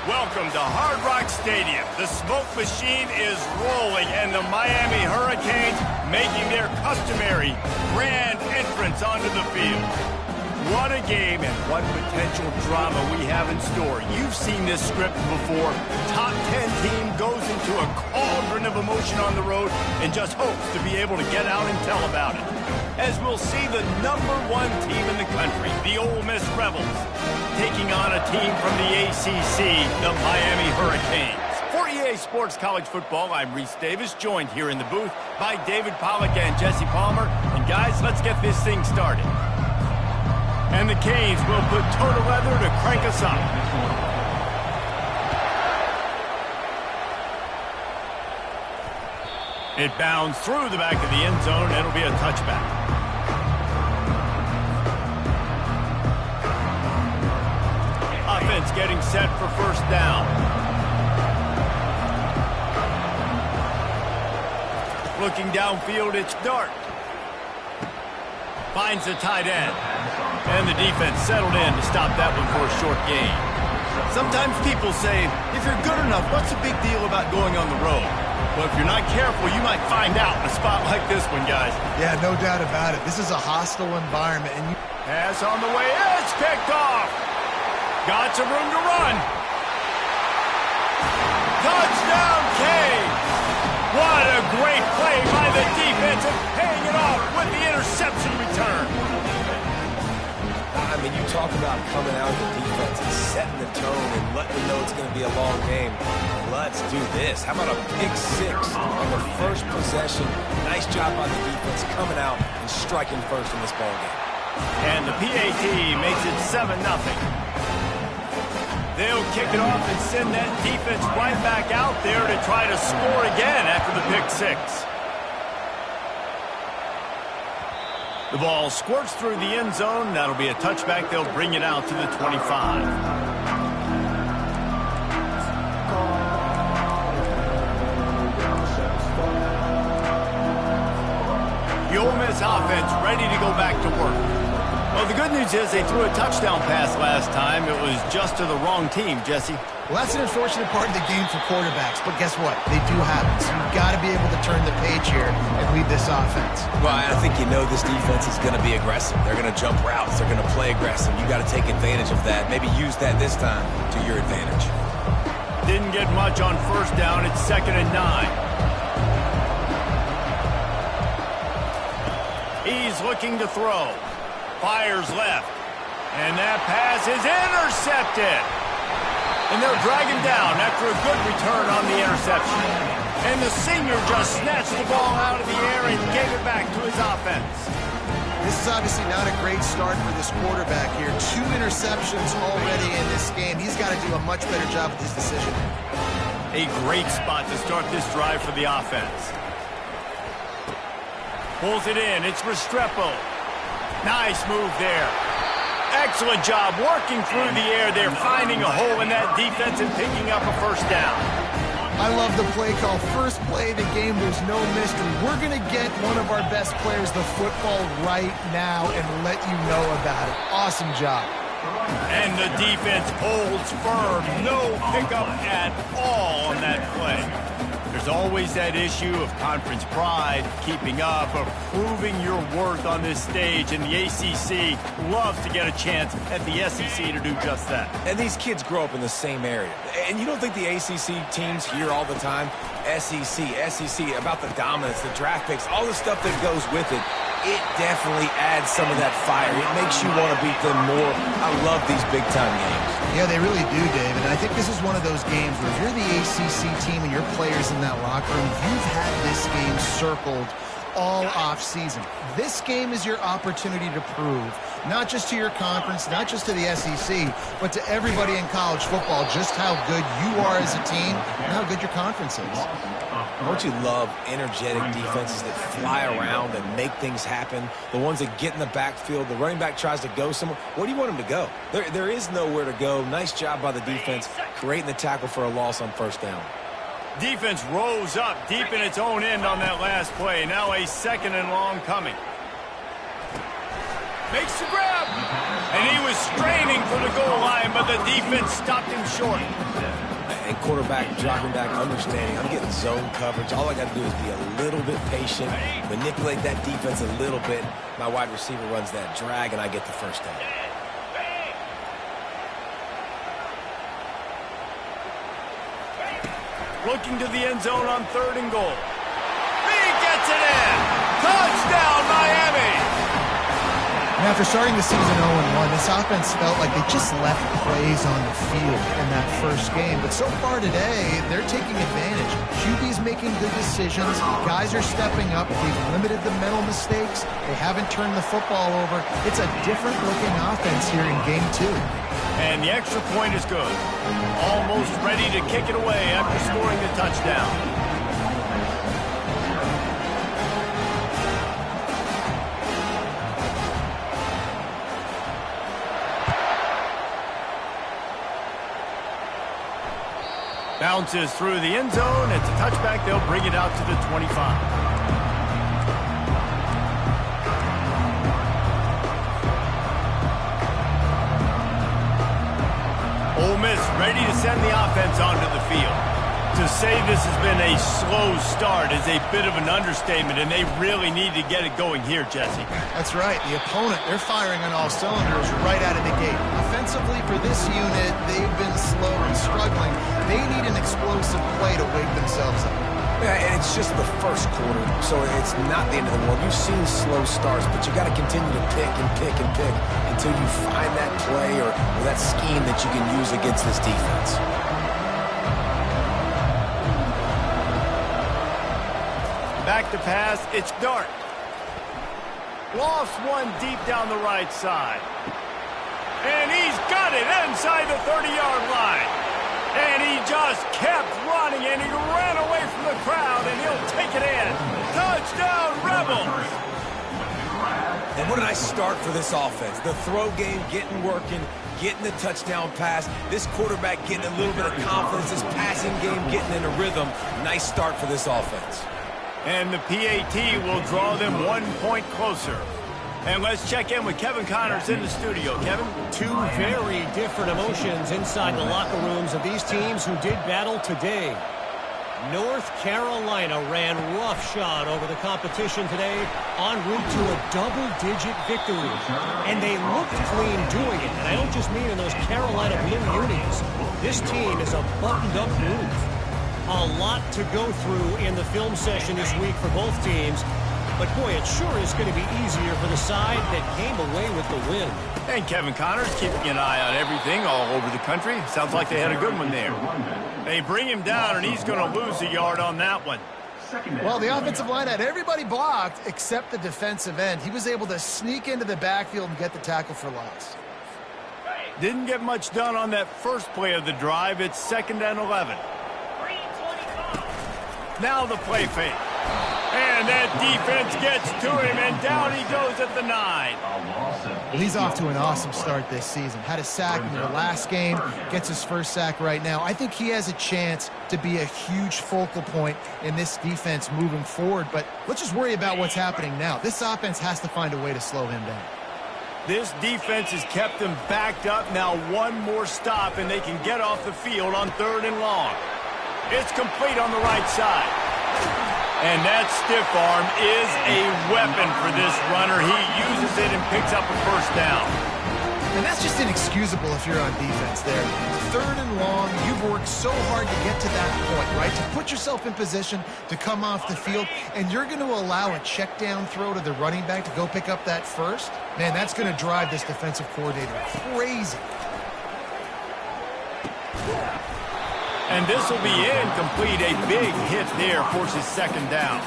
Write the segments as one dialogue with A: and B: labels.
A: Welcome to Hard Rock Stadium. The smoke machine is rolling, and the Miami Hurricanes making their customary grand entrance onto the field. What a game and what potential drama we have in store. You've seen this script before. Top 10 team goes into a cauldron of emotion on the road and just hopes to be able to get out and tell about it. As we'll see the #1 team in the country, the Ole Miss Rebels, taking on a team from the ACC, the Miami Hurricanes. For EA Sports College Football, I'm Reese Davis, joined here in the booth by David Pollack and Jesse Palmer. And guys, let's get this thing started. And the Canes will put total leather to crank us up. It bounds through the back of the end zone. It'll be a touchback. Offense getting set for first down. Looking downfield, it's Dart. Finds the tight end. And the defense settled in to stop that one for a short gain. Sometimes people say, if you're good enough, what's the big deal about going on the road? Well, if you're not careful, you might find out in a spot like this one, guys.
B: Yeah, no doubt about it. This is a hostile environment. And
A: Pass on the way. It's picked off. Got some room to run. Touchdown, Canes. What a great play by the defense and paying it off with the interception return.
C: I mean, you talk about coming out of the defense and setting the tone and letting them know it's going to be a long game. Let's do this. How about a pick six on the first possession? Nice job by the defense coming out and striking first in this ballgame.
A: And the PAT makes it 7-0. They'll kick it off and send that defense right back out there to try to score again after the pick six. The ball squirts through the end zone. That'll be a touchback. They'll bring it out to the 25. The Ole Miss offense ready to go back to work. Well, the good news is they threw a touchdown pass last time. It was just to the wrong team, Jesse.
B: well, that's an unfortunate part of the game for quarterbacks. But guess what? They do happen. So you've got to be able to turn the page here and lead this offense.
C: Well, I think you know this defense is going to be aggressive. They're going to jump routes. They're going to play aggressive. You got to take advantage of that. Maybe use that this time to your advantage.
A: Didn't get much on first down. It's 2nd and 9. He's looking to throw. Fires left. And that pass is intercepted. And they'll drag him down after a good return on the interception. And the senior just snatched the ball out of the air and gave it back to his offense.
B: This is obviously not a great start for this quarterback here. 2 interceptions already in this game. He's got to do a much better job with his decision.
A: A great spot to start this drive for the offense. Pulls it in. It's Restrepo. Nice move there. Excellent job working through the air. They're finding a hole in that defense and picking up a first down.
B: I love the play call. First play of the game, there's no mystery. We're going to get one of our best players the football right now and let you know about it. Awesome job.
A: And the defense holds firm. No pickup at all on that play. There's always that issue of conference pride, keeping up, of proving your worth on this stage, and the ACC loves to get a chance at the SEC to do just that.
C: And these kids grow up in the same area. And you don't think the ACC teams hear all the time, SEC, about the dominance, the draft picks, all the stuff that goes with it. It definitely adds some of that fire. It makes you want to beat them more. I love these big-time games.
B: Yeah, they really do, David. And I think this is one of those games where if you're the ACC team and your players in that locker room, you've had this game circled all off-season. This game is your opportunity to prove, not just to your conference, not just to the SEC, but to everybody in college football, just how good you are as a team and how good your conference is.
C: Don't you love energetic defenses that fly around and make things happen? The ones that get in the backfield, the running back tries to go somewhere. Where do you want him to go? There is nowhere to go. Nice job by the defense, creating the tackle for a loss on first down.
A: Defense rose up deep in its own end on that last play. Now a 2nd and long coming. Makes the grab. And he was straining for the goal line, but the defense stopped him short.
C: And quarterback dropping back, understanding I'm getting zone coverage. All I got to do is be a little bit patient, manipulate that defense a little bit. My wide receiver runs that drag, and I get the first down.
A: Looking to the end zone on 3rd and goal. He gets it in! Touchdown, Miami!
B: And after starting the season 0-1, this offense felt like they just left plays on the field in that first game. But so far today, they're taking advantage. QB's making good decisions. Guys are stepping up. They've limited the mental mistakes. They haven't turned the football over. It's a different-looking offense here in Game 2.
A: And the extra point is good. Almost ready to kick it away after scoring the touchdown. Bounces through the end zone. It's a touchback. They'll bring it out to the 25. Ole Miss ready to send the offense onto the field. To say this has been a slow start is a bit of an understatement, and they really need to get it going here, Jesse.
B: That's right. The opponent, they're firing on all cylinders right out of the gate. Offensively, for this unit, they've been slow and struggling. They need an explosive play to wake themselves up.
C: Yeah, and it's just the first quarter, so it's not the end of the world. You've seen slow starts, but you got to continue to pick and pick and pick until you find that play or that scheme that you can use against this defense.
A: Back to pass, it's Dart. Lost one deep down the right side. And he's got it inside the 30-yard line. And he just kept running, and he ran away from the crowd, and he'll take it in. Touchdown, Rebels!
C: And what a nice start for this offense. The throw game getting working, getting the touchdown pass. This quarterback getting a little bit of confidence. This passing game getting in a rhythm. Nice start for this offense.
A: And the PAT will draw them 1 point closer. And let's check in with Kevin Connors in the studio. Kevin?
D: Two very different emotions inside the locker rooms of these teams who did battle today. North Carolina ran roughshod over the competition today en route to a double-digit victory. And they looked clean doing it. And I don't just mean in those Carolina blue unis. This team is a buttoned-up group. A lot to go through in the film session this week for both teams. But, boy, it sure is going to be easier for the side that came away with the win.
A: And Kevin Connors keeping an eye on everything all over the country. Sounds like they had a good one there. They bring him down, and he's going to lose a yard on that one.
B: Well, the offensive line had everybody blocked except the defensive end. He was able to sneak into the backfield and get the tackle for loss.
A: Didn't get much done on that first play of the drive. It's 2nd and 11. Now the play fake. And that defense gets to him, and down he goes at the 9.
B: Well, he's off to an awesome start this season. Had a sack in the last game, gets his first sack right now. I think he has a chance to be a huge focal point in this defense moving forward, but let's just worry about what's happening now. This offense has to find a way to slow him down.
A: This defense has kept them backed up. Now one more stop, and they can get off the field on 3rd and long. It's complete on the right side. And that stiff arm is a weapon for this runner. He uses it and picks up a first down.
B: And that's just inexcusable if you're on defense there. 3rd and long, you've worked so hard to get to that point, right? To put yourself in position to come off the field, and you're going to allow a check down throw to the running back to go pick up that first? Man, that's going to drive this defensive coordinator crazy.
A: And this will be incomplete. A big hit there forces 2nd down.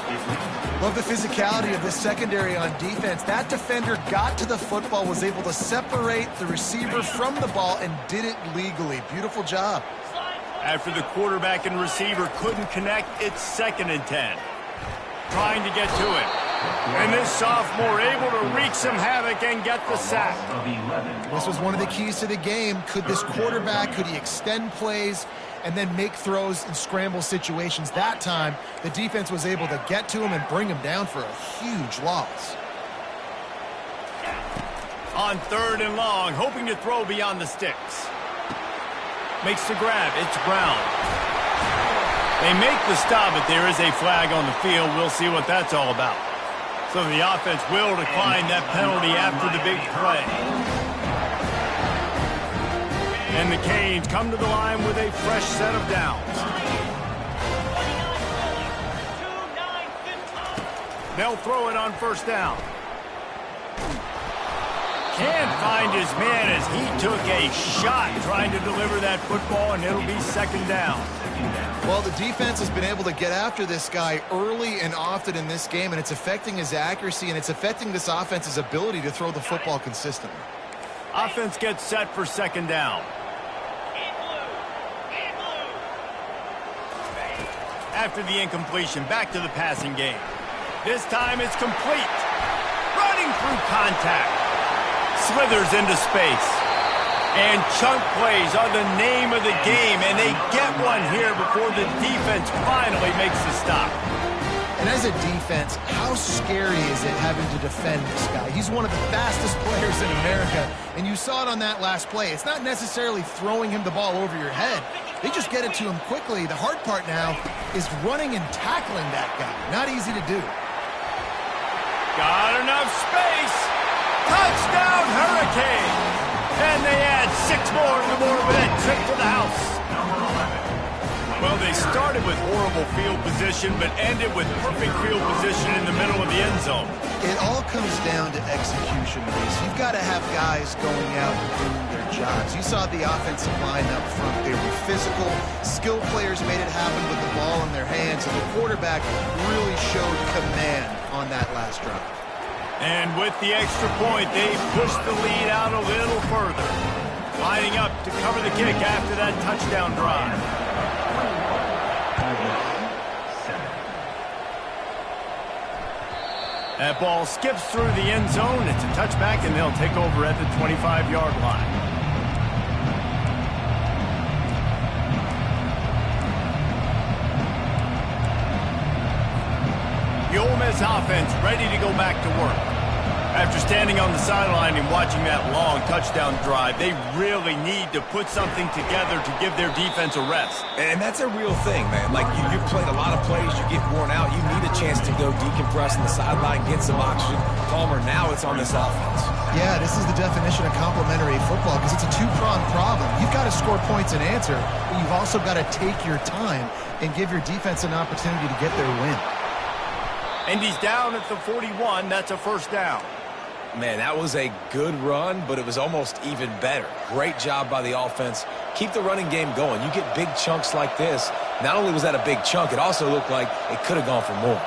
B: Love the physicality of this secondary on defense. That defender got to the football, was able to separate the receiver from the ball, and did it legally. Beautiful job.
A: After the quarterback and receiver couldn't connect, it's 2nd and 10. Trying to get to it. And this sophomore able to wreak some havoc and get the sack.
B: This was one of the keys to the game. Could this quarterback, could he extend plays and then make throws in scramble situations? That time, the defense was able to get to him and bring him down for a huge loss.
A: On 3rd and long, hoping to throw beyond the sticks. Makes the grab. It's Brown. They make the stop, but there is a flag on the field. We'll see what that's all about. So the offense will decline that penalty after the big play. And the Canes come to the line with a fresh set of downs. They'll throw it on 1st down. Can't find his man as he took a shot trying to deliver that football, and it'll be 2nd down.
B: Well, the defense has been able to get after this guy early and often in this game, and it's affecting his accuracy, and it's affecting this offense's ability to throw the football consistently.
A: Offense gets set for 2nd down. After the incompletion, back to the passing game. This time it's complete. Running through contact. Slithers into space. And chunk plays are the name of the game, and they get one here before the defense finally makes the stop.
B: And as a defense, how scary is it having to defend this guy? He's one of the fastest players in America, and you saw it on that last play. It's not necessarily throwing him the ball over your head. They just get it to him quickly. The hard part now is running and tackling that guy. Not easy to do.
A: Got enough space. Touchdown, Hurricane. And they add 6 more to the board with that trip to the house. Well, they started with horrible field position, but ended with perfect field position in the middle of the end zone.
B: It all comes down to execution, Reese. You've got to have guys going out and doing their jobs. You saw the offensive line up front. They were physical. Skilled players made it happen with the ball in their hands, and the quarterback really showed command on that last drive.
A: And with the extra point, they pushed the lead out a little further. Lining up to cover the kick after that touchdown drive. That ball skips through the end zone. It's a touchback, and they'll take over at the 25-yard line. The Ole Miss offense ready to go back to work. After standing on the sideline and watching that long touchdown drive, they really need to put something together to give their defense a rest.
C: And that's a real thing, man. Like, you've played a lot of plays, you get worn out, you need a chance to go decompress on the sideline, get some oxygen. Palmer, now it's on this offense.
B: Yeah, this is the definition of complementary football because it's a two-pronged problem. You've got to score points and answer, but you've also got to take your time and give your defense an opportunity to get their win.
A: And he's down at the 41. That's a 1st down.
C: Man, that was a good run, but it was almost even better. Great job by the offense. Keep the running game going. You get big chunks like this. Not only was that a big chunk, it also looked like it could have gone for more.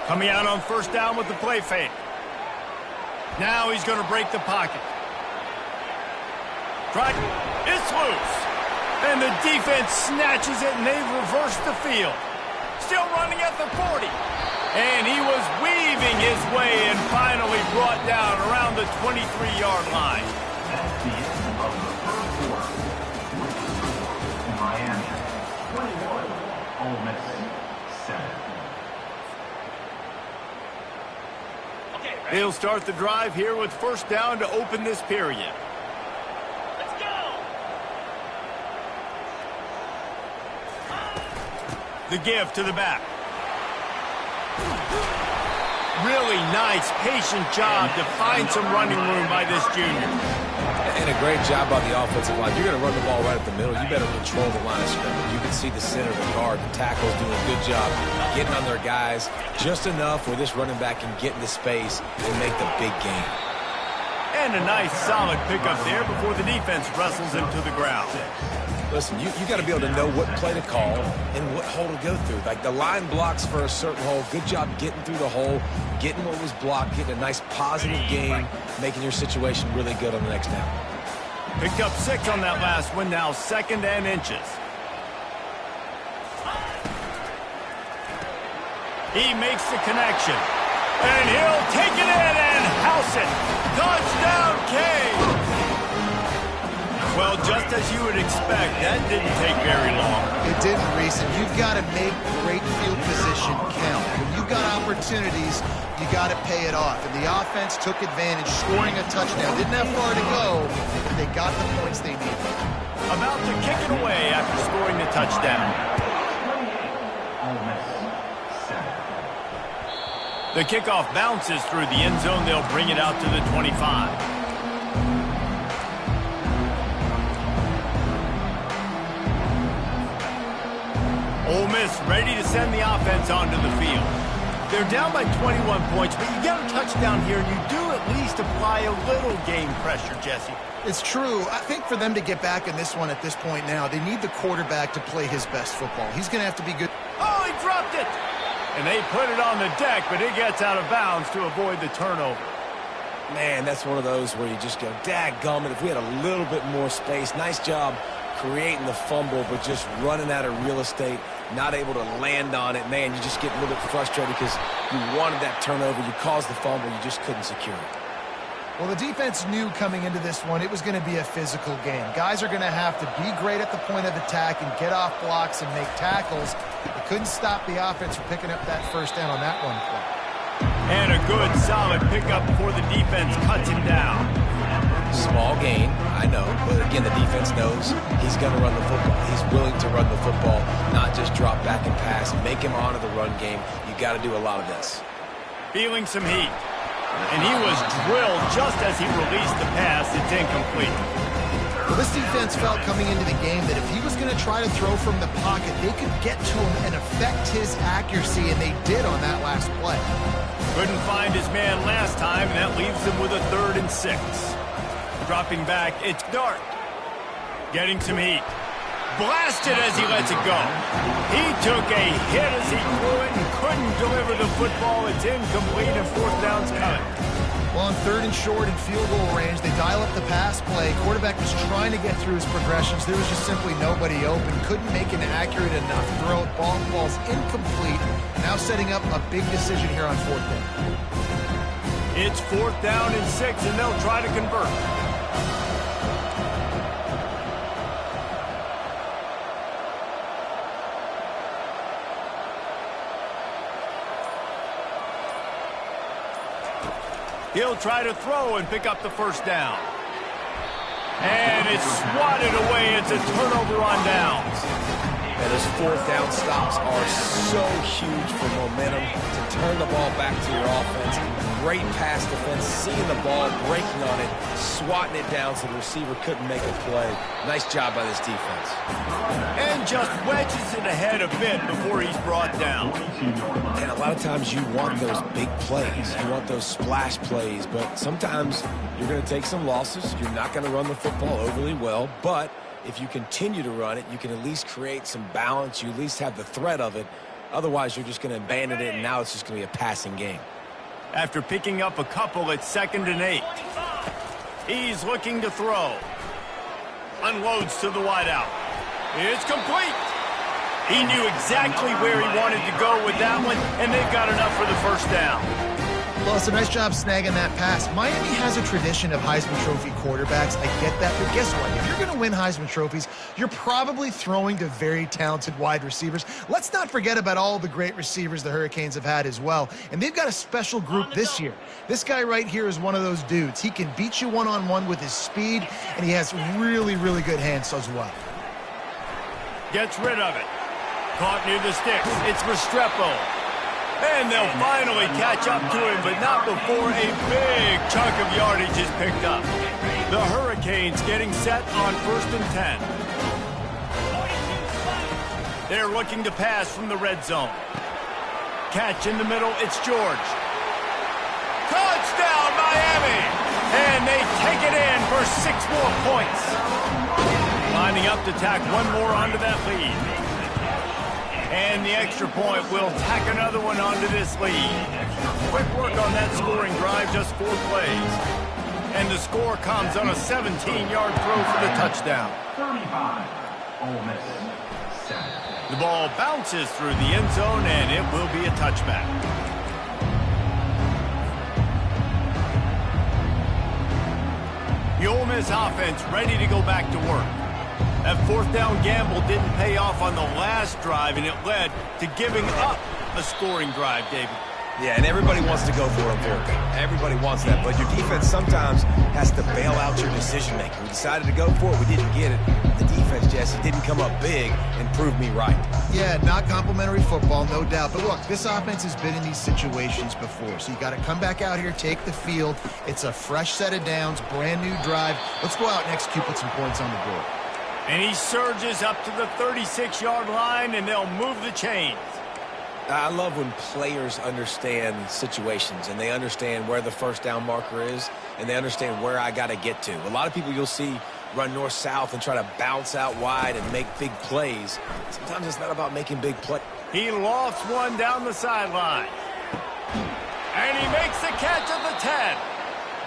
A: Coming out on 1st down with the play fake. Now he's going to break the pocket. It's loose. And the defense snatches it, and they've reversed the field. Still running at the 40. And he was weaving his way and finally brought down around the 23-yard line.
E: That's the end of the first quarter. Miami 21, Ole Miss 7.
A: They'll start the drive here with 1st down to open this period.
F: Let's go!
A: The give to the back. Really nice, patient job to find some running room by this junior.
C: And a great job by the offensive line. You're going to run the ball right at the middle. You better control the line of scrimmage. You can see the center of the guard, the tackles doing a good job getting on their guys just enough where this running back can get into space and make the big game.
A: And a nice, solid pickup there before the defense wrestles him to the ground.
C: Listen, you got to be able to know what play to call and what hole to go through. Like, the line blocks for a certain hole. Good job getting through the hole, getting what was blocked, getting a nice positive gain, making your situation really good on the next down.
A: Picked up 6 on that last one, now 2nd and inches. He makes the connection. And he'll take it in and house it. Touchdown, Canes! 12 Well, just as you would expect, that didn't take very long.
B: It didn't, Reese, and you've got to make great field position count. When you've got opportunities, you got to pay it off. And the offense took advantage, scoring a touchdown. Didn't have far to go, but they got the points they needed.
A: About to kick it away after scoring the touchdown. The kickoff bounces through the end zone. They'll bring it out to the 25. Ole Miss ready to send the offense onto the field. They're down by 21 points, but you get a touchdown here, and you do at least apply a little game pressure, Jesse.
B: It's true. I think for them to get back in this one at this point now, they need the quarterback to play his best football. He's going to have to be good.
A: Oh, he dropped it! And they put it on the deck, but it gets out of bounds to avoid the turnover.
C: Man, that's one of those where you just go, dadgummit, if we had a little bit more space. Nice job creating the fumble, but just running out of real estate, not able to land on it. Man, you just get a little bit frustrated because you wanted that turnover. You caused the fumble. You just couldn't secure it.
B: Well, the defense knew coming into this one it was going to be a physical game. Guys are going to have to be great at the point of attack and get off blocks and make tackles. They couldn't stop the offense from picking up that first down on that one play.
A: And a good, solid pickup before the defense cuts him down.
C: Small gain, I know, but again, the defense knows he's going to run the football. He's willing to run the football, not just drop back and pass, make him honor the run game. You got to do a lot of this.
A: Feeling some heat. And he was drilled just as he released the pass. It's incomplete.
B: Well, this defense felt coming into the game that if he was going to try to throw from the pocket, they could get to him and affect his accuracy, and they did on that last play.
A: Couldn't find his man last time, and that leaves him with a 3rd and 6. Dropping back, it's Dart. Getting some heat. Blasted as he lets it go. He took a hit as he threw it and couldn't deliver the football. It's incomplete and 4th down's coming.
B: Well, on 3rd and short and field goal range, they dial up the pass play. Quarterback was trying to get through his progressions. There was just simply nobody open. Couldn't make an accurate enough throw. Ball's incomplete. Now setting up a big decision here on 4th down.
A: It's 4th down and 6, and they'll try to convert. He'll try to throw and pick up the first down. And it's swatted away. It's a turnover on downs.
C: And those 4th down stops are so huge for momentum to turn the ball back to your offense. Great pass defense, seeing the ball, breaking on it, swatting it down so the receiver couldn't make a play. Nice job by this defense.
A: And just wedges it ahead a bit before he's brought down.
C: And a lot of times you want those big plays. You want those splash plays, but sometimes you're going to take some losses. You're not going to run the football overly well, but if you continue to run it, you can at least create some balance. You at least have the threat of it. Otherwise, you're just going to abandon it, and now it's just going to be a passing game.
A: After picking up a couple, it's 2nd and 8. He's looking to throw. Unloads to the wideout. It's complete. He knew exactly where he wanted to go with that one, and they've got enough for the first down.
B: Well, it's a nice job snagging that pass. Miami has a tradition of Heisman Trophy quarterbacks. I get that, but guess what? If you're going to win Heisman Trophies, you're probably throwing to very talented wide receivers. Let's not forget about all the great receivers the Hurricanes have had as well. And they've got a special group this year. This guy right here is one of those dudes. He can beat you one-on-one with his speed, and he has really, really good hands as well.
A: Gets rid of it. Caught near the sticks. It's Restrepo. And they'll finally catch up to him, but not before a big chunk of yardage is picked up. The Hurricanes getting set on 1st and 10. They're looking to pass from the red zone. Catch in the middle, it's George. Touchdown, Miami! And they take it in for 6 more points. Lining up to tack one more onto that lead. And the extra point will tack another one onto this lead. Quick work on that scoring drive, just 4 plays. And the score comes on a 17-yard throw for the touchdown.
E: 35, Ole Miss 7.
A: The ball bounces through the end zone, and it will be a touchback. Your Ole Miss offense ready to go back to work. That fourth down gamble didn't pay off on the last drive, and it led to giving up a scoring drive, David.
C: Yeah, and everybody wants to go for it, everybody wants that, but your defense sometimes has to bail out your decision-making. We decided to go for it. We didn't get it. The defense, Jesse, didn't come up big and prove me right.
B: Yeah, not complimentary football, no doubt. But look, this offense has been in these situations before, so you got to come back out here, take the field. It's a fresh set of downs, brand new drive. Let's go out and execute, put some points on the board.
A: And he surges up to the 36-yard line, and they'll move the chains.
C: I love when players understand situations and they understand where the first down marker is and they understand where I got to get to. A lot of people you'll see run north-south and try to bounce out wide and make big plays. Sometimes it's not about making big plays.
A: He lofts one down the sideline. And he makes the catch at the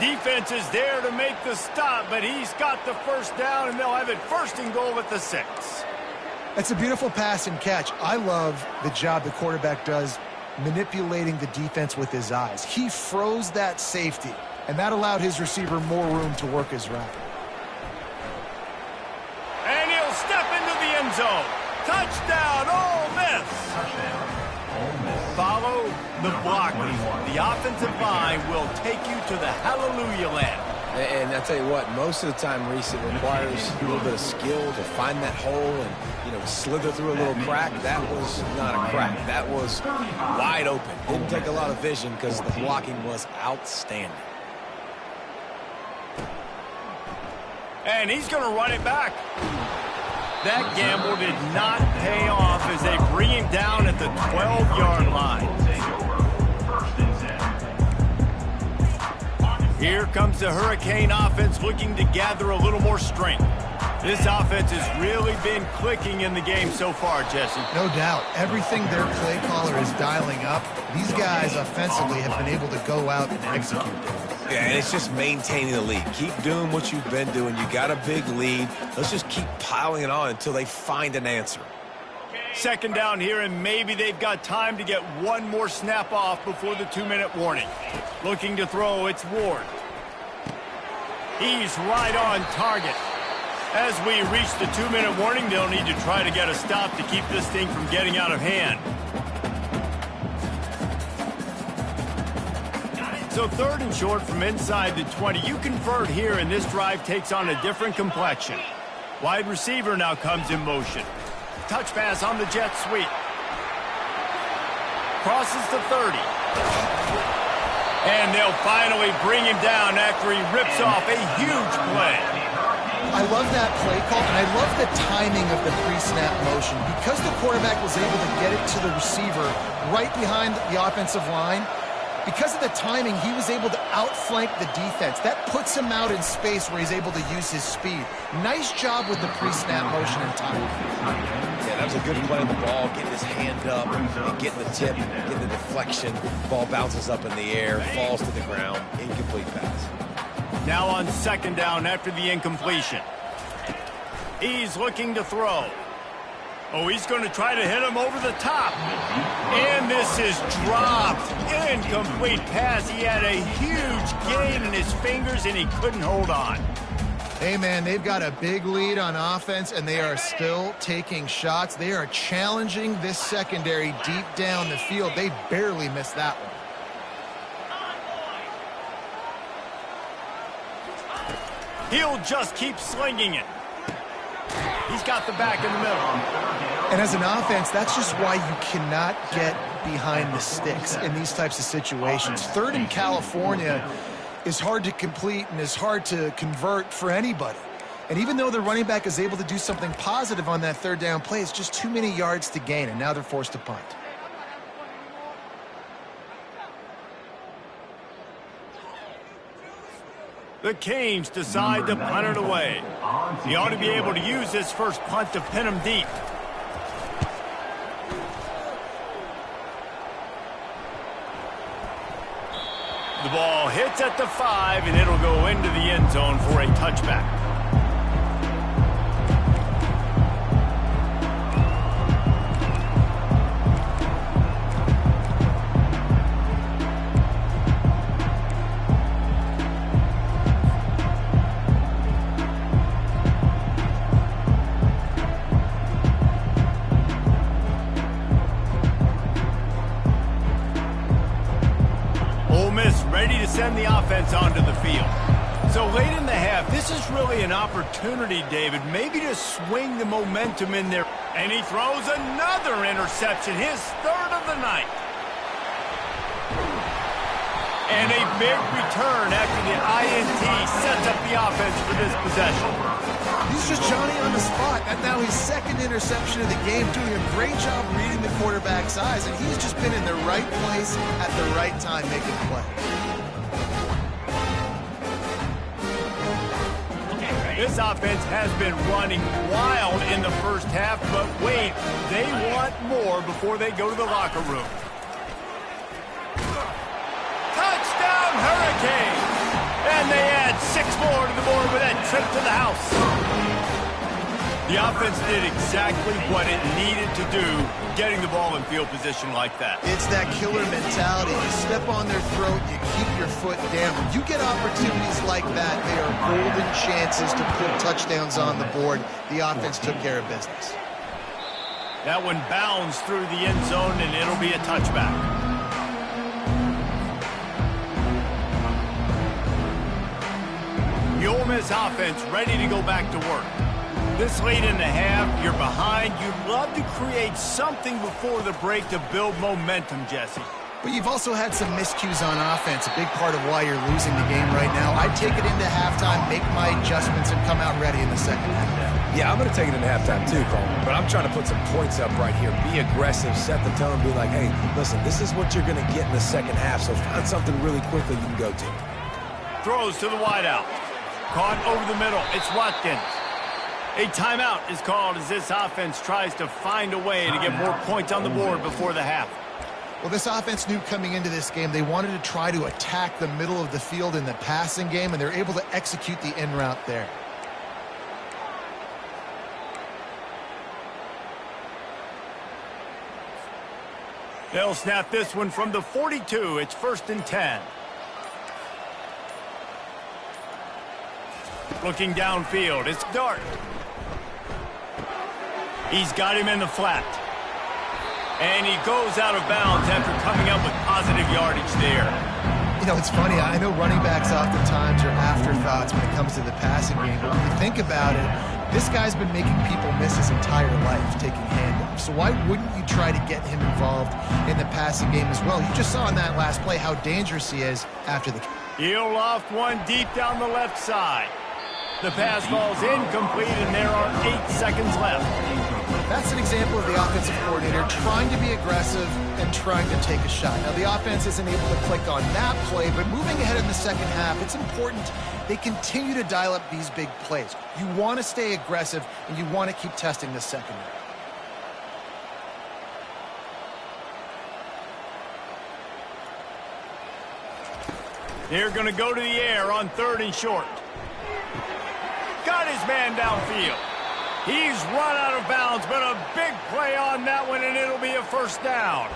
A: 10. Defense is there to make the stop, but he's got the first down, and they'll have it first and goal at the 6.
B: It's a beautiful pass and catch. I love the job the quarterback does manipulating the defense with his eyes. He froze that safety, and that allowed his receiver more room to work his route.
A: And he'll step into the end zone. Touchdown, Ole Miss. Follow the blockers. The offensive line will take you to the hallelujah land.
C: And I tell you what, most of the time, Reese, it requires a little bit of skill to find that hole and, slither through a little crack. That was not a crack. That was wide open. Didn't take a lot of vision because the blocking was outstanding.
A: And he's going to run it back. That gamble did not pay off as they bring him down at the 12-yard line. Here comes the Hurricane offense looking to gather a little more strength. This offense has really been clicking in the game so far, Jesse.
B: No doubt. Everything their play caller is dialing up, these guys offensively have been able to go out and execute.
C: Yeah, and it's just maintaining the lead. Keep doing what you've been doing. You got a big lead. Let's just keep piling it on until they find an answer.
A: Second down here, and maybe they've got time to get one more snap off before the 2-minute warning. Looking to throw, it's Ward. He's right on target. As we reach the 2-minute warning, they'll need to try to get a stop to keep this thing from getting out of hand. So 3rd and short from inside the 20. You convert here, and this drive takes on a different complexion. Wide receiver now comes in motion. Touch pass on the jet sweep. Crosses the 30. And they'll finally bring him down after he rips off a huge play.
B: I love that play call, and I love the timing of the pre-snap motion. Because the quarterback was able to get it to the receiver right behind the offensive line, because of the timing, he was able to outflank the defense. That puts him out in space where he's able to use his speed. Nice job with the pre-snap motion and timing.
C: Yeah, that was a good play on the ball, getting his hand up and getting the tip, getting the deflection. Ball bounces up in the air, falls to the ground, incomplete pass.
A: Now on 2nd down after the incompletion. He's looking to throw. Oh, he's going to try to hit him over the top. And this is dropped. Incomplete pass. He had a huge gain in his fingers, and he couldn't hold on.
B: Hey, man, they've got a big lead on offense, and they are still taking shots. They are challenging this secondary deep down the field. They barely missed that one.
A: He'll just keep slinging it. He's got the back in the middle.
B: And as an offense, that's just why you cannot get behind the sticks in these types of situations. 3rd in California is hard to complete and is hard to convert for anybody. And even though the running back is able to do something positive on that 3rd down play, it's just too many yards to gain, and now they're forced to punt.
A: The Canes decide to punt it away. He ought to be able to use this first punt to pin him deep. The ball hits at the 5, and it'll go into the end zone for a touchback. field. So late in the half, this is really an opportunity, David, maybe to swing the momentum in there. And he throws another interception, his third of the night. And a big return after the INT sets up the offense for this possession.
B: He's just Johnny on the spot. And now his second interception of the game, doing a great job reading the quarterback's eyes. And he's just been in the right place at the right time making a play.
A: This offense has been running wild in the first half, but wait, they want more before they go to the locker room. Touchdown, Hurricane! And they add 6 more to the board with that trip to the house. The offense did exactly what it needed to do, getting the ball in field position like that.
B: It's that killer mentality. You step on their throat, you keep your foot down. When you get opportunities like that, they are golden chances to put touchdowns on the board. The offense took care of business.
A: That one bounds through the end zone, and it'll be a touchback. The Ole Miss offense ready to go back to work. This late in the half, you're behind. You'd love to create something before the break to build momentum, Jesse.
B: But you've also had some miscues on offense, a big part of why you're losing the game right now. I'd take it into halftime, make my adjustments, and come out ready in the second half.
C: Yeah, I'm going to take it into halftime too, Coleman. But I'm trying to put some points up right here. Be aggressive, set the tone, be like, hey, listen, this is what you're going to get in the second half, so find something really quickly you can go to.
A: Throws to the wideout. Caught over the middle. It's Watkins. A timeout is called as this offense tries to find a way to get more points on the board before the half.
B: Well, this offense knew coming into this game they wanted to try to attack the middle of the field in the passing game, and they're able to execute the in route there.
A: They'll snap this one from the 42. It's 1st and 10. Looking downfield, it's Dart. He's got him in the flat. And he goes out of bounds after coming up with positive yardage there.
B: You know, it's funny. I know running backs oftentimes are afterthoughts when it comes to the passing game. But when you think about it, this guy's been making people miss his entire life taking handoffs. So why wouldn't you try to get him involved in the passing game as well? You just saw in that last play how dangerous he is after the...
A: He'll loft one deep down the left side. The pass falls incomplete, and there are 8 seconds left.
B: That's an example of the offensive coordinator trying to be aggressive and trying to take a shot. Now, the offense isn't able to click on that play, but moving ahead in the second half, it's important they continue to dial up these big plays. You want to stay aggressive, and you want to keep testing the secondary.
A: They're going to go to the air on 3rd and short. Got his man downfield. He's run out of bounds, but a big play on that one, and it'll be a 1st down.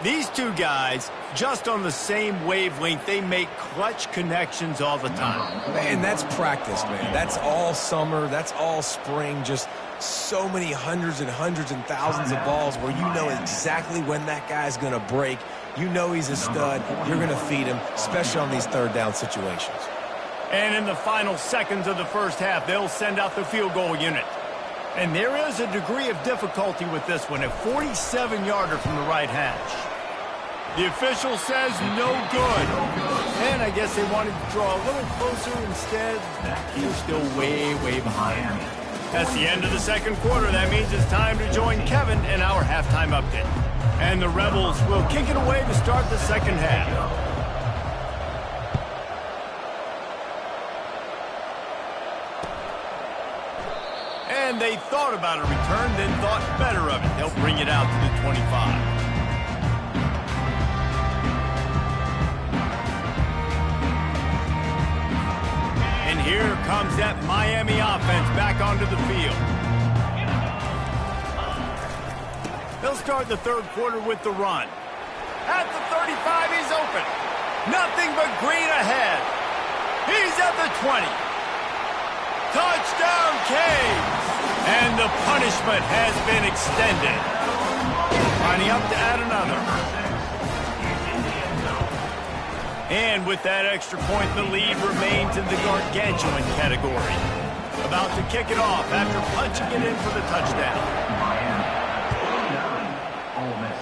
A: These two guys, just on the same wavelength, they make clutch connections all the time.
C: And that's practice, man. That's all summer. That's all spring. Just so many hundreds and thousands of balls where you know exactly when that guy's going to break. You know he's a stud. You're going to feed him, especially on these 3rd down situations.
A: And in the final seconds of the first half, they'll send out the field goal unit. And there is a degree of difficulty with this one, a 47-yarder from the right hash. The official says no good. And I guess they wanted to draw a little closer instead. He's still way, way behind. That's the end of the second quarter. That means it's time to join Kevin in our halftime update. And the Rebels will kick it away to start the second half. And they thought about a return, then thought better of it. They'll bring it out to the 25. And here comes that Miami offense back onto the field. They'll start the 3rd quarter with the run. At the 35, he's open. Nothing but green ahead. He's at the 20. Touchdown, Canes! And the punishment has been extended. Lining up to add another. And with that extra point, the lead remains in the gargantuan category. About to kick it off after punching it in for the touchdown.
E: Miami 29, Ole Miss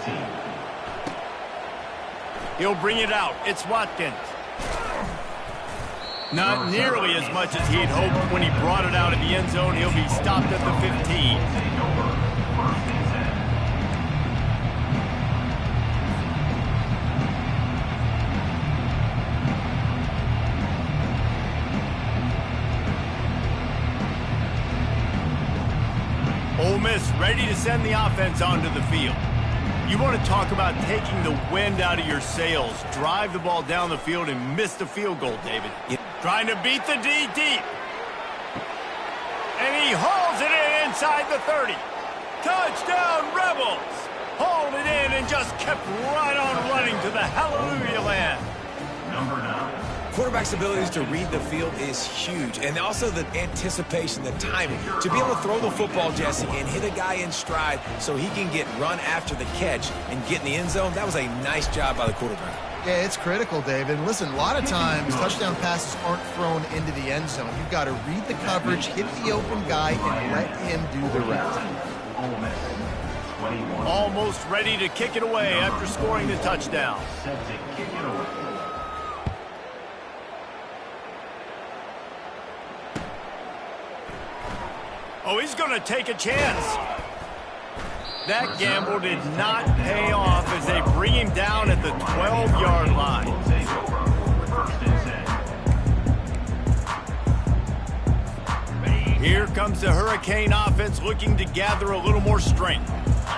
E: 14.
A: He'll bring it out. It's Watkins. Not nearly as much as he'd hoped when he brought it out of the end zone. He'll be stopped at the 15. Ole Miss ready to send the offense onto the field. You want to talk about taking the wind out of your sails. Drive the ball down the field and miss the field goal, David. Trying to beat the D deep. And he hauls it in inside the 30. Touchdown, Rebels! Hauled it in and just kept right on running to the hallelujah land.
E: Number 9.
C: Quarterback's abilities to read the field is huge, and also the anticipation, the timing. To be able to throw the football, Jesse, and hit a guy in stride so he can get run after the catch and get in the end zone, that was a nice job by the quarterback.
B: Yeah, it's critical, David. Listen, a lot of times touchdown passes aren't thrown into the end zone. You've got to read the coverage, hit the open guy, and let him do the rest.
E: Ole Miss 21.
A: Almost ready to kick it away after scoring the touchdown.
E: Set to kick it away.
A: Oh, he's going to take a chance. That gamble did not pay off as they bring him down at the 12-yard line. Here comes the Hurricane offense looking to gather a little more strength.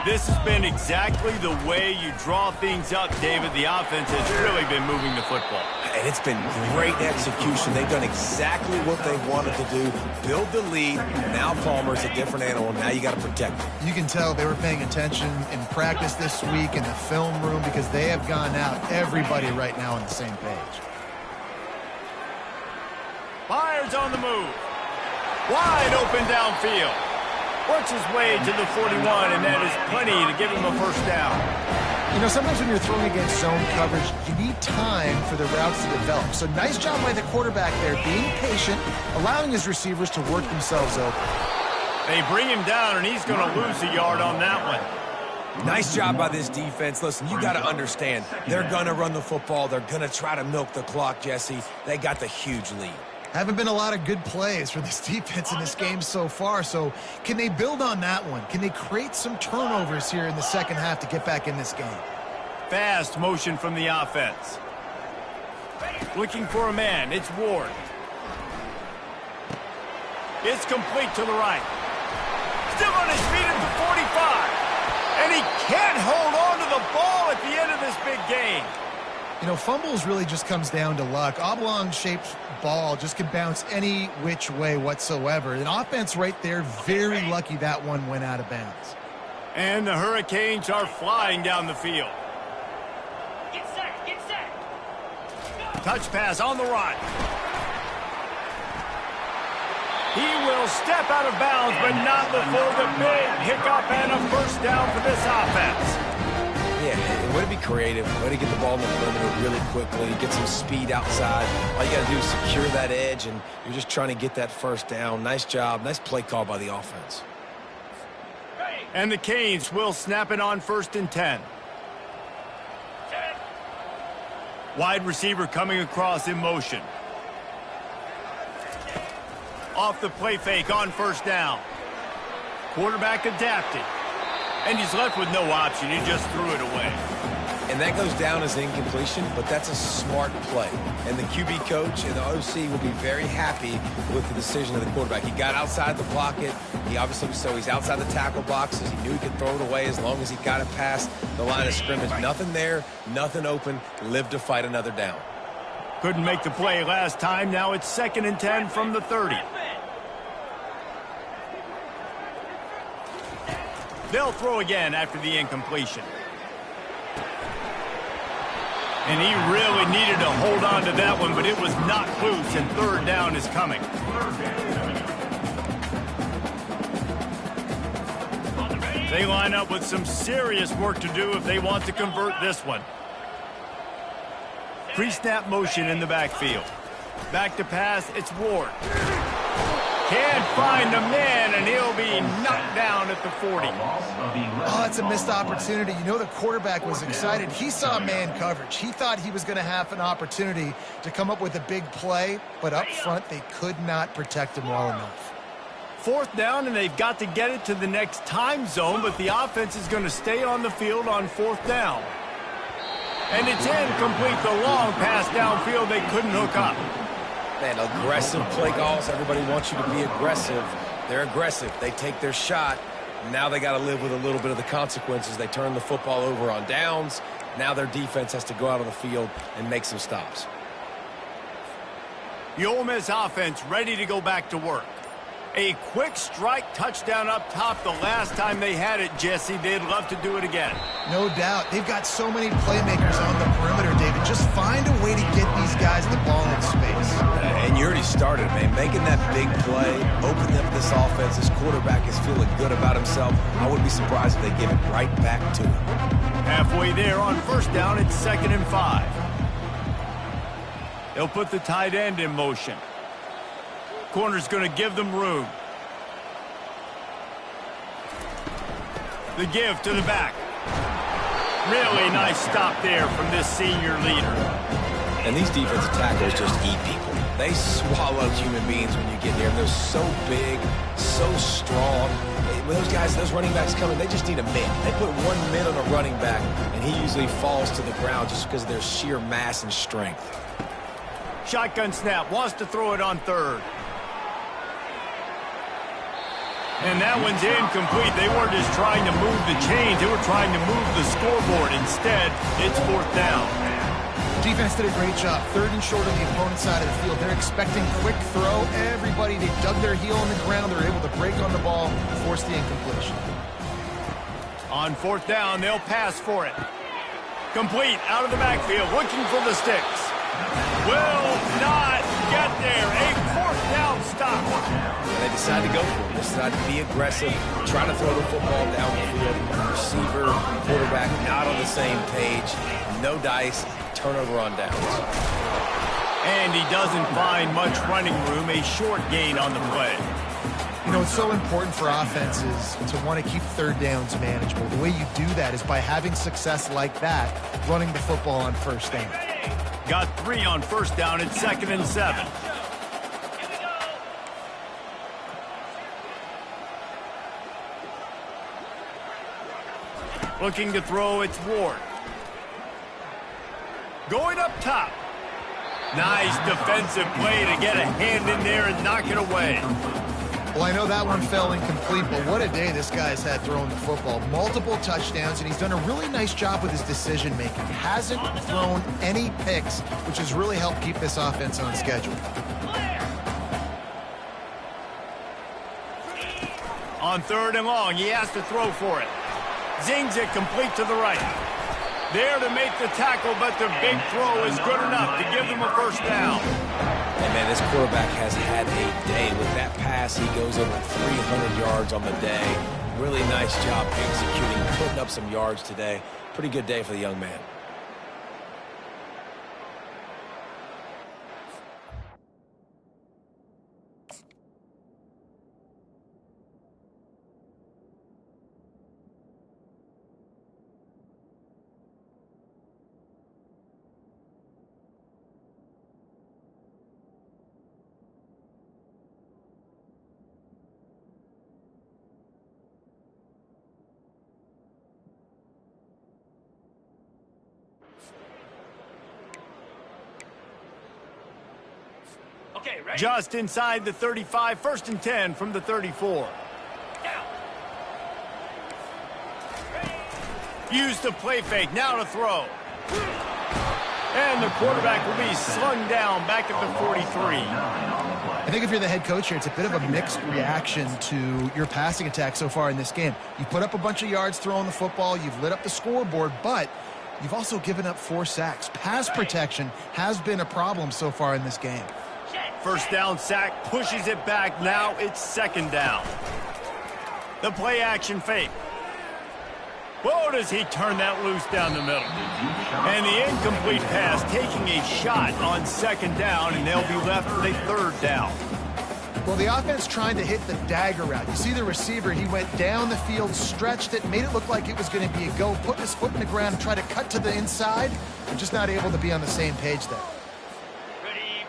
A: This has been exactly the way you draw things up, David. The offense has really been moving the football.
C: And it's been great execution. They've done exactly what they wanted to do. Build the lead. Now Palmer's a different animal. Now you got to protect him.
B: You can tell they were paying attention in practice this week in the film room because they have gone out, everybody right now on the same page.
A: Fires on the move. Wide open downfield. Works his way to the 41, and that is plenty to give him a first down.
B: You know, sometimes when you're throwing against zone coverage, you need time for the routes to develop. So nice job by the quarterback there, being patient, allowing his receivers to work themselves open.
A: They bring him down, and he's going to lose a yard on that one.
C: Nice job by this defense. Listen, you got to understand, they're going to run the football. They're going to try to milk the clock, Jesse. They got the huge lead.
B: Haven't been a lot of good plays for this defense in this game so far, so can they build on that one? Can they create some turnovers here in the second half to get back in this game?
A: Fast motion from the offense. Looking for a man. It's Ward. It's complete to the right. Still on his feet at the 45. And he can't hold on to the ball at the end of this big game.
B: You know, fumbles really just comes down to luck. Oblong-shaped ball just can bounce any which way whatsoever. An offense right there, very lucky that one went out of bounds.
A: And the Hurricanes are flying down the field.
F: Get set, get set.
A: Touch pass on the run. He will step out of bounds, but not before the big hiccup and a first down for this offense.
C: Yeah, and way to be creative, way to get the ball in the perimeter really quickly, get some speed outside. All you got to do is secure that edge, and you're just trying to get that first down. Nice job. Nice play call by the offense.
A: And the Canes will snap it on 1st and 10. Wide receiver coming across in motion. Off the play fake on 1st down. Quarterback adapted. And he's left with no option. He just threw it away.
C: And that goes down as incompletion, but that's a smart play. And the QB coach and the OC will be very happy with the decision of the quarterback. He got outside the pocket. He obviously, so he's outside the tackle boxes. He knew he could throw it away as long as he got it past the line of scrimmage. Nothing there, nothing open. Lived to fight another down.
A: Couldn't make the play last time. Now it's 2nd and 10 from the 30. They'll throw again after the incompletion. And he really needed to hold on to that one, but it was knocked loose, and 3rd down is coming. They line up with some serious work to do if they want to convert this one. Pre-snap motion in the backfield. Back to pass, it's Ward. Can't find the man, and he'll be knocked down at the 40.
B: Oh, that's a missed opportunity. You know the quarterback was excited. He saw man coverage. He thought he was going to have an opportunity to come up with a big play, but up front they could not protect him well enough.
A: 4th down, and they've got to get it to the next time zone, but the offense is going to stay on the field on 4th down. And it's incomplete. The long pass downfield, they couldn't hook up.
C: Man, aggressive play calls. Everybody wants you to be aggressive. They're aggressive. They take their shot. Now they got to live with a little bit of the consequences. They turn the football over on downs. Now their defense has to go out on the field and make some stops.
A: The Ole Miss offense ready to go back to work. A quick strike touchdown up top the last time they had it, Jesse. They'd love to do it again.
B: No doubt. They've got so many playmakers on the perimeter, David. Just find a way to get these guys the ball in space.
C: And you already started, man. Making that big play, opening up this offense. This quarterback is feeling good about himself. I wouldn't be surprised if they give it right back to him.
A: Halfway there on 1st down, it's 2nd and 5. They'll put the tight end in motion. Corner's going to give them room. The give to the back. Really nice stop there from this senior leader.
C: And these defensive tackles just eat people. They swallow human beings when you get here. They're so big, so strong. When those guys, those running backs come in, they just need a mid. They put 1 mid on a running back, and he usually falls to the ground just because of their sheer mass and strength.
A: Shotgun snap, wants to throw it on 3rd. And that one's incomplete. They weren't just trying to move the chains. They were trying to move the scoreboard. Instead, it's 4th down.
B: Defense did a great job. 3rd and short on the opponent's side of the field. They're expecting quick throw. Everybody, they dug their heel on the ground. They're able to break on the ball, force the incompletion.
A: On 4th down, they'll pass for it. Complete, out of the backfield, looking for the sticks. Will not get there. A 4th down stop.
C: And they decide to go for it. They decide to be aggressive, try to throw the football down the field. Receiver, quarterback, not on the same page. No dice, turnover on downs.
A: And he doesn't find much running room. A short gain on the play.
B: You know, it's so important for offenses to want to keep 3rd downs manageable. The way you do that is by having success like that, running the football on 1st down.
A: Got 3 on 1st down. It's 2nd and 7. Looking to throw, it's Ward. Going up top. Nice defensive play to get a hand in there and knock it away.
B: Well, I know that one fell incomplete, but what a day this guy's had throwing the football. Multiple touchdowns, and he's done a really nice job with his decision-making. Hasn't thrown any picks, which has really helped keep this offense on schedule.
A: On 3rd and long, he has to throw for it. Zings it complete to the right. There to make the tackle, but the big throw is good enough to give them a 1st down.
C: And man, this quarterback has had a day. With that pass, he goes over 300 yards on the day. Really nice job executing, putting up some yards today. Pretty good day for the young man.
F: Okay, ready?
A: Just inside the 35, 1st and 10 from the 34.
F: Down.
A: Use the play fake, now to throw. And the quarterback will be slung down back at the 43.
B: I think if you're the head coach here, it's a bit of a mixed reaction to your passing attack so far in this game. You put up a bunch of yards throwing the football, you've lit up the scoreboard, but you've also given up 4 sacks. Pass protection has been a problem so far in this game.
A: 1st down sack, pushes it back. Now it's 2nd down. The play action fake. Whoa, does he turn that loose down the middle. And the incomplete pass taking a shot on second down, and they'll be left with a third down.
B: Well, the offense trying to hit the dagger route. You see the receiver, he went down the field, stretched it, made it look like it was going to be a go, put his foot in the ground and try to cut to the inside. I'm just not able to be on the same page there.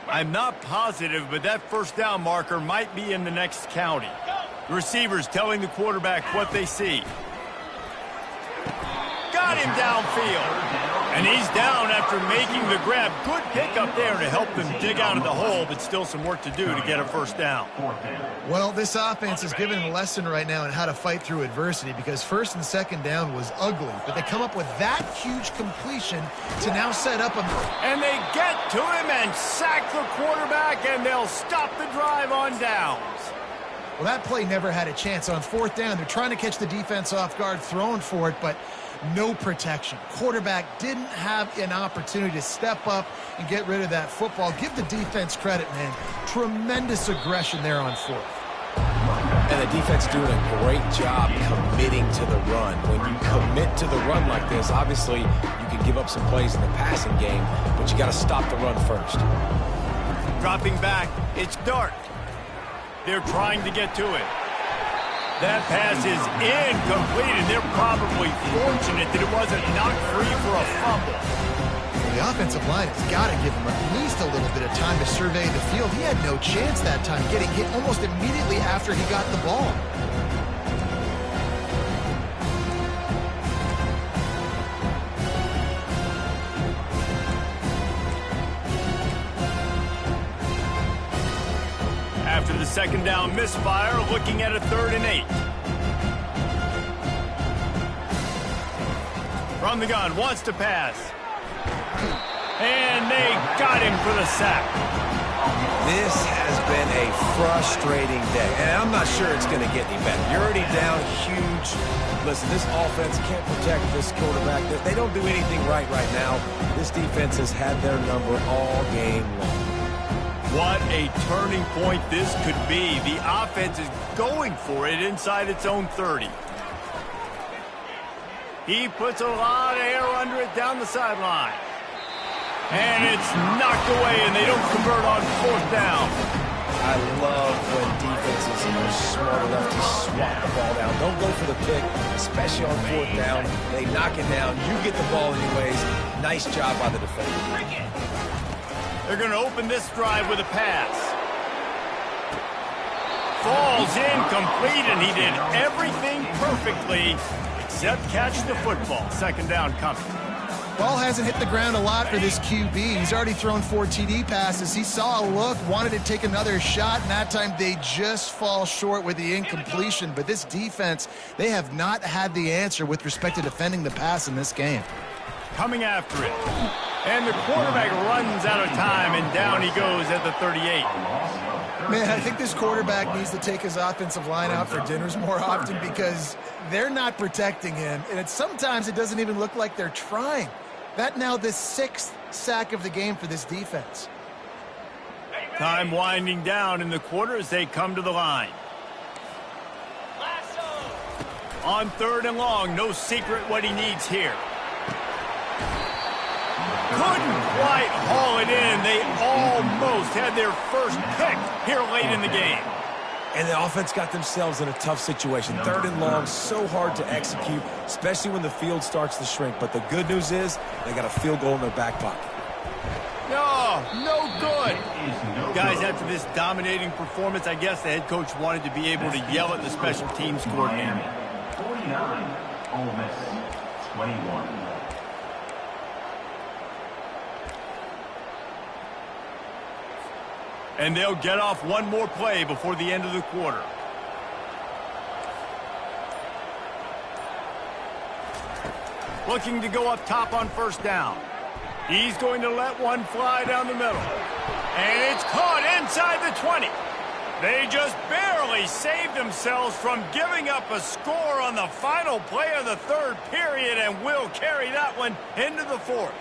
A: I'm not positive, but that first down marker might be in the next county. The receivers telling the quarterback what they see. Got him downfield. And he's down after making the grab. Good pick up there to help them dig out of the hole, but still some work to do to get a first down.
B: Well, this offense is giving a lesson right now on how to fight through adversity, because first and second down was ugly, but they come up with that huge completion to now set up a...
A: And they get to him and sack the quarterback, and they'll stop the drive on downs.
B: Well, that play never had a chance. On fourth down, they're trying to catch the defense off guard, throwing for it, but no protection. Quarterback didn't have an opportunity to step up and get rid of that football. Give the defense credit, man. Tremendous aggression there on fourth.
C: And the defense doing a great job committing to the run. When you commit to the run like this, obviously you can give up some plays in the passing game, but you got to stop the run first.
A: Dropping back, it's Dart. They're trying to get to it. That pass is incomplete, and they're probably fortunate that it wasn't knocked free for a fumble.
B: Well, the offensive line has got to give him at least a little bit of time to survey the field. He had no chance that time, getting hit almost immediately after he got the ball.
A: After the second down misfire, looking at a 3rd and 8. From the gun, wants to pass. And they got him for the sack.
C: This has been a frustrating day, and I'm not sure it's going to get any better. You're already down huge. Listen, this offense can't protect this quarterback. They don't do anything right now. This defense has had their number all game long.
A: What a turning point this could be. The offense is going for it inside its own 30. He puts a lot of air under it down the sideline. And it's knocked away, and they don't convert on 4th down.
C: I love when defenses are smart enough to swat the ball down. Don't go for the pick, especially on 4th down. They knock it down. You get the ball anyways. Nice job by the defender.
A: They're going to open this drive with a pass. Falls incomplete, and he did everything perfectly except catch the football. 2nd down coming.
B: Ball hasn't hit the ground a lot for this QB. He's already thrown 4 TD passes. He saw a look, wanted to take another shot, and that time they just fall short with the incompletion. But this defense, they have not had the answer with respect to defending the pass in this game.
A: Coming after it. And the quarterback runs out of time, and down he goes at the 38.
B: Man, I think this quarterback needs to take his offensive line out for dinners more often, because they're not protecting him. And sometimes it doesn't even look like they're trying. That now the 6th sack of the game for this defense.
A: Time winding down in the quarter as they come to the line. On 3rd and long, no secret what he needs here. Couldn't quite haul it in. They almost had their first pick here late in the game.
C: And the offense got themselves in a tough situation. 3rd and long, so hard to execute, especially when the field starts to shrink. But the good news is they got a field goal in their back pocket.
A: No good. Guys, after this dominating performance, I guess the head coach wanted to be able to yell at the special teams coordinator.
E: 49, Ole Miss 21.
A: And they'll get off one more play before the end of the quarter. Looking to go up top on 1st down. He's going to let one fly down the middle. And it's caught inside the 20. They just barely saved themselves from giving up a score on the final play of the 3rd period, and will carry that one into the 4th.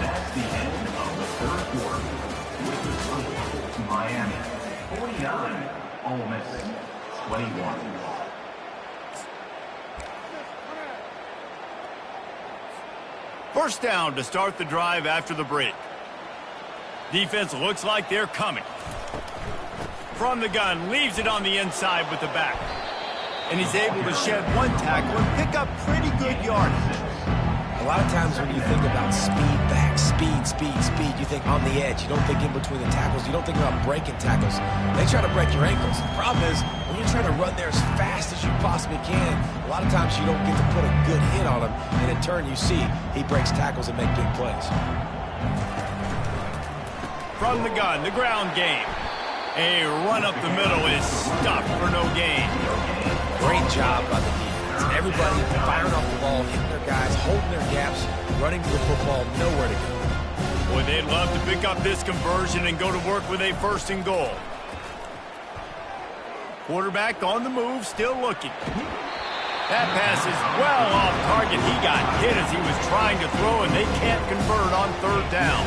E: That's the end of the 3rd quarter. With the score, Miami 49, Ole Miss 21.
A: First down to start the drive after the break. Defense looks like they're coming. From the gun, leaves it on the inside with the back. And he's able to shed one tackle and pick up pretty good yardage.
C: A lot of times when you think about speed back, speed, you think on the edge. You don't think in between the tackles. You don't think about breaking tackles. They try to break your ankles. The problem is, when you're trying to run there as fast as you possibly can, a lot of times you don't get to put a good hit on him, and in turn you see he breaks tackles and makes big plays.
A: From the gun, the ground game. A run up the middle is stopped for no gain.
C: Great job by the defense. Everybody firing off the ball, hitting their guys, holding their gaps, running to the football, nowhere to go.
A: Boy, they'd love to pick up this conversion and go to work with a 1st and goal. Quarterback on the move, still looking. That pass is well off target. He got hit as he was trying to throw, and they can't convert on 3rd down.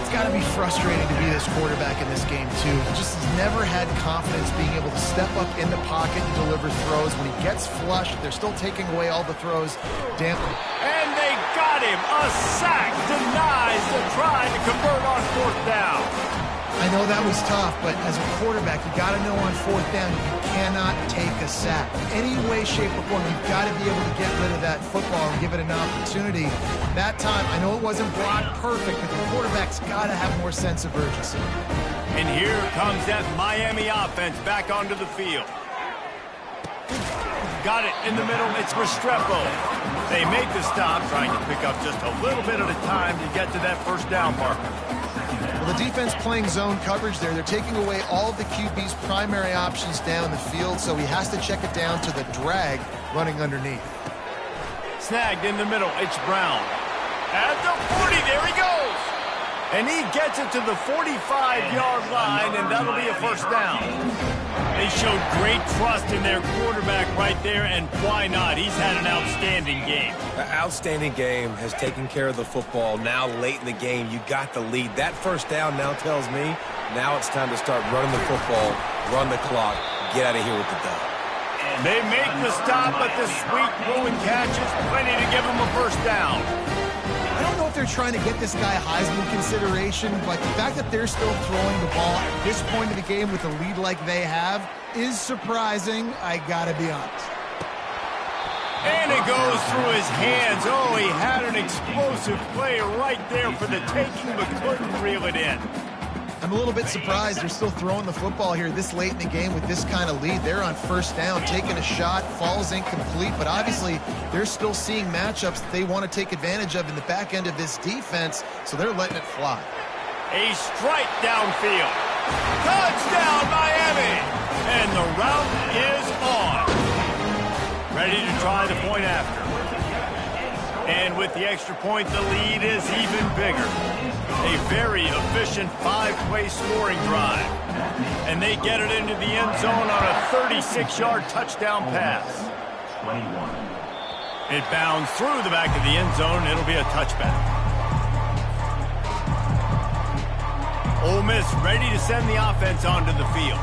B: It's got to be frustrating to be this quarterback in this game, too. He just has never had confidence being able to step up in the pocket and deliver throws. When he gets flushed, they're still taking away all the throws. Damn.
A: And they got him. A sack denies the try to convert on 4th down.
B: I know that was tough, but as a quarterback, you got to know on 4th down, you cannot take a sack. Any way, shape, or form, you've got to be able to get rid of that football and give it an opportunity. That time, I know it wasn't blocked perfect, but the quarterback's got to have more sense of urgency.
A: And here comes that Miami offense back onto the field. Got it in the middle. It's Restrepo. They make the stop, trying to pick up just a little bit at a time to get to that 1st down marker.
B: Well, the defense playing zone coverage there. They're taking away all of the QB's primary options down the field, so he has to check it down to the drag running underneath.
A: Snagged in the middle. It's Brown. At the 40, there he goes. And he gets it to the 45-yard line, and that'll be a 1st down. They showed great trust in their quarterback right there, and why not? He's had an outstanding game.
C: An outstanding game, has taken care of the football. Now late in the game, you got the lead. That 1st down now tells me now it's time to start running the football, run the clock, get out of here with the dub.
A: They make the stop, but the sweet throw and catch is plenty to give them a 1st down.
B: I don't know if they're trying to get this guy Heisman consideration, but the fact that they're still throwing the ball at this point of the game with a lead like they have is surprising, I gotta be honest.
A: And it goes through his hands. Oh, he had an explosive play right there for the taking, but couldn't reel it in.
B: I'm a little bit surprised they're still throwing the football here this late in the game with this kind of lead. They're on 1st down, taking a shot, falls incomplete, but obviously they're still seeing matchups that they want to take advantage of in the back end of this defense, so they're letting it fly.
A: A strike downfield. Touchdown, Miami! And the route is on. Ready to try the point after. And with the extra point, the lead is even bigger. A very efficient 5-play scoring drive. And they get it into the end zone on a 36-yard touchdown pass.
E: 21.
A: It bounds through the back of the end zone. It'll be a touchback. Ole Miss ready to send the offense onto the field.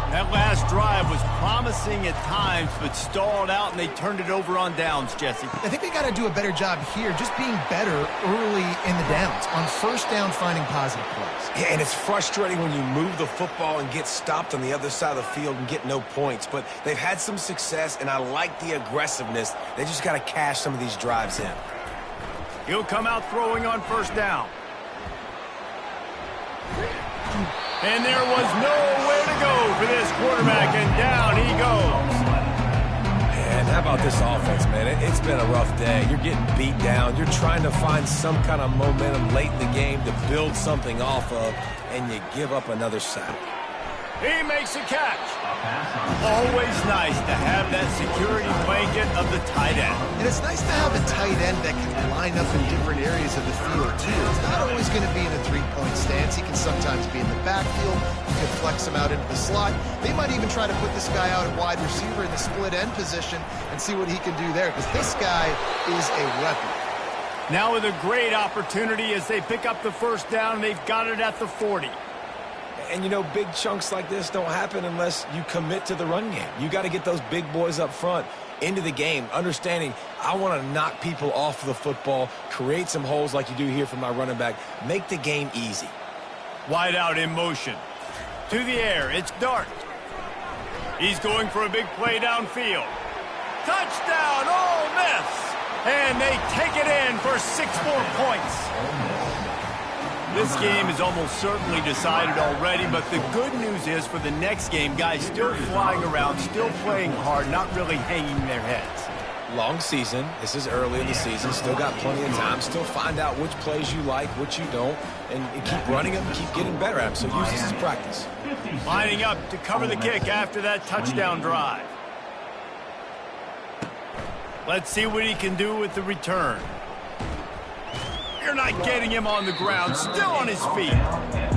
A: That last drive was promising at times, but stalled out, and they turned it over on downs, Jesse.
B: I think they got to do a better job here, just being better early in the downs. On 1st down, finding positive plays.
C: Yeah, and it's frustrating when you move the football and get stopped on the other side of the field and get no points. But they've had some success, and I like the aggressiveness. They just got to cash some of these drives in.
A: He'll come out throwing on 1st down. And there was nowhere to go for this quarterback, and down he goes.
C: And how about this offense, man? It's been a rough day. You're getting beat down. You're trying to find some kind of momentum late in the game to build something off of, and you give up another sack.
A: He makes a catch. Always nice to have that security blanket of the tight end.
B: And it's nice to have a tight end that can line up in different areas of the field, too. It's not always going to be in a 3-point stance. He can sometimes be in the backfield. You can flex him out into the slot. They might even try to put this guy out at wide receiver in the split end position and see what he can do there, because this guy is a weapon.
A: Now with a great opportunity as they pick up the 1st down, they've got it at the 40.
C: And, you know, big chunks like this don't happen unless you commit to the run game. You got to get those big boys up front into the game, understanding I want to knock people off the football, create some holes like you do here for my running back, make the game easy.
A: Wide out in motion. To the air, it's Dart. He's going for a big play downfield. Touchdown, Ole Miss! And they take it in for 6 more points. This game is almost certainly decided already, but the good news is for the next game, guys still flying around, still playing hard, not really hanging their heads.
C: Long season. This is early in the season. Still got plenty of time. Still find out which plays you like, which you don't, and keep running them, keep getting better at them. So use this as practice.
A: Lining up to cover the kick after that touchdown drive. Let's see what he can do with the return. You're not getting him on the ground, still on his feet.